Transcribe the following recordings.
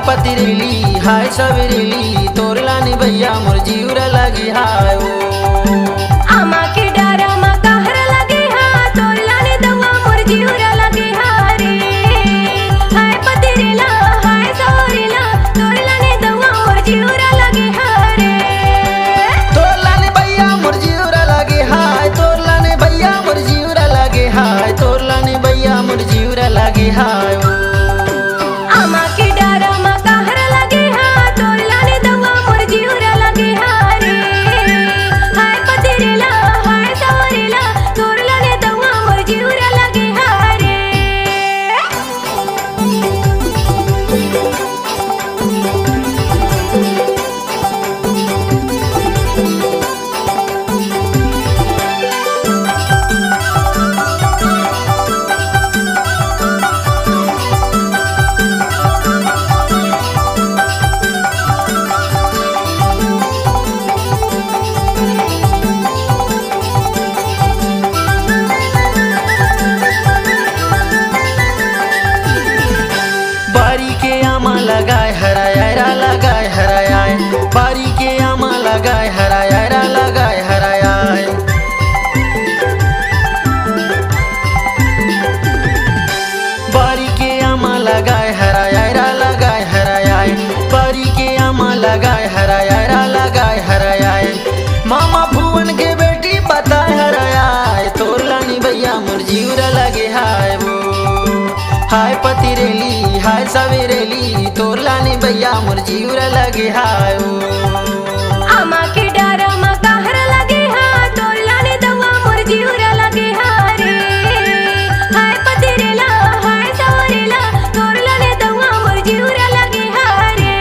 पतिरेली हाय सवेरेली तोरला ने भैया मोर जीवरा लगी हाय ओ आमा के डारा मा कहर लगे हा तोरला ने दवा मोर जीवरा लगे हा रे हाय पतिरेला हाय सवेरेला तोरला ने दवा मोर जीवरा लगे हा रे तोरला ने भैया मोर जीवरा लगे हाय तोरला ने भैया मोर जीवरा लगे हाय तोरला ने भैया मोर जीवरा लगे हाय ओ आमा के डारा मा कहर लगे हा तोरला ने दवा मोर जीवरा लगे हा रे हाय पतिरेला हाय सवेरेला तोरला ने दवा मोर जीवरा लगे हा रे बारी के आमा लगाए हराया लगाए हराया बारी के आमा लगाए हराया लगाए हराया बारी के आमा लगाए हराया लगाए हराया बारी के आमा लगाए हराया लगाए हराया मामा भुवन के बेटी बताए हराया तोरला नी भैया मोर जीवरा लगे हाय वो हाय पतिरेली हाय सवेरेली तोरला ने भैया मोर जीवरा लगे हाय ओ आमा के डारा मा कहर लगे हा तोरला ने दवा मोर जीवरा लगे हा रे हाय पतिरेला हाय सवेरेला तोरला ने दवा मोर जीवरा लगे हा रे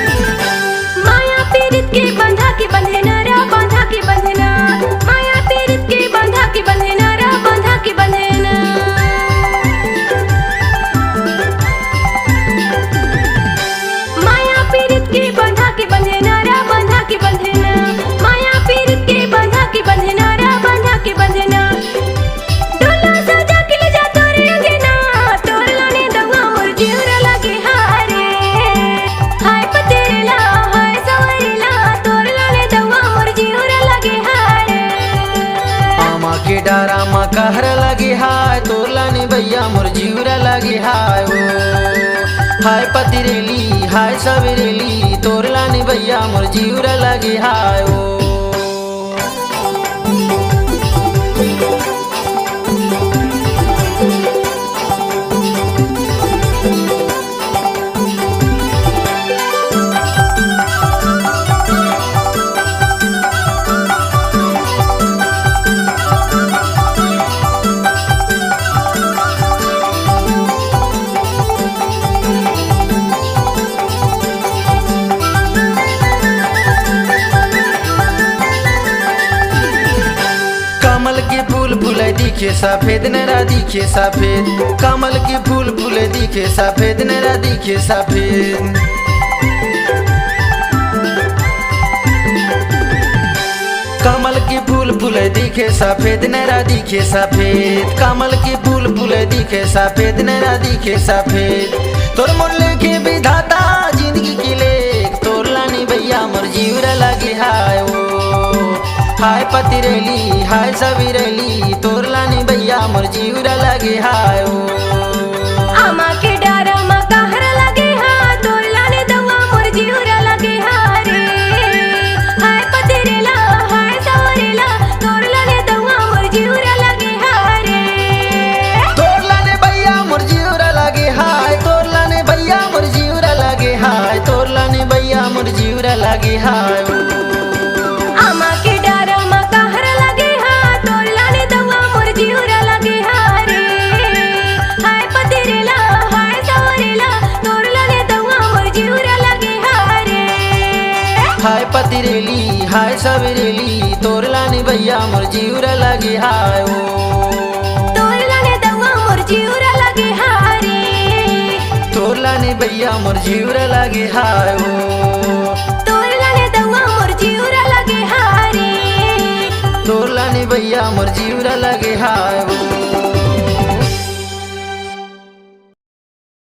माया पीड़ित के बंधा के बंधे नारा बांधा के बंधना माया पीड़ित के बंधा के बंधे नारा बांधा के बंधना माया पीड़ित के बंधा के बंधे नारा बांधा के बंधना माया पीड़ित के बंधा के बंधे नारा बांधा के बंधना डोला सजा के ले जा तोरे अंगना तोरला ने दवा मोर जीवरा लगे हारे हाय पतिरेला हाय सवेरेला तोरला ने दवा मोर जीवरा लगे हारे आमा के डारा मा कहर लगे हाय तोरला ने भैया मोर जीवरा लगे हाय ओ हाय पतिरेली हाय सवेरेली तोरला ने भैया मोर जीवरा लगे हाय ओ कमल के फूल फूले दिखे सफेद नरा दिखे सफेद कमल के फूल फूले दिखे सफेद नरा दिखे सफेद कमल के फूल फूले दिखे सफेद नरा दिखे सफेद कमल के फूल फूले दिखे सफेद नरा दिखे सफेद तोर मुल्ले के विधाता जिंदगी के लेख तोरला नी भैया मोर जीवरा लगे हाय ओ हाय पतिरेली हाय सवेरेली तोरला ने भैया मोर जीवरा लगे हाय ओ आमा के डारा मा कहर लगे हा तोरला ने दवा मोर जीवरा लगे हा रे हाय पतिरेला हाय सवेरेला तोरला ने दवा मोर जीवरा लगे हा रे तोरला ने भैया मोर जीवरा लगे हाय तोरला ने भैया मोर जीवरा लगे हाय तोरला ने भैया मोर जीवरा लगे हाय ओ आमा के डारा मा कहर लगे हा तोरला ने दवा मोर जीवरा लगे हा रे हाय पतिरेला हाय सवेरेला तोरला सवेरेली हाय सवेरेली तोर लानी भैया मोर जीवरा लगे हाय ओ तोर लाने दवा मोर जीवरा लगे हारे तोर लानी भैया मोर जीवरा लगे हाय ओ तोर लाने दवा मोर जीवरा लगे हारे तोर लानी भैया मोर जीवरा लगे हाय ओ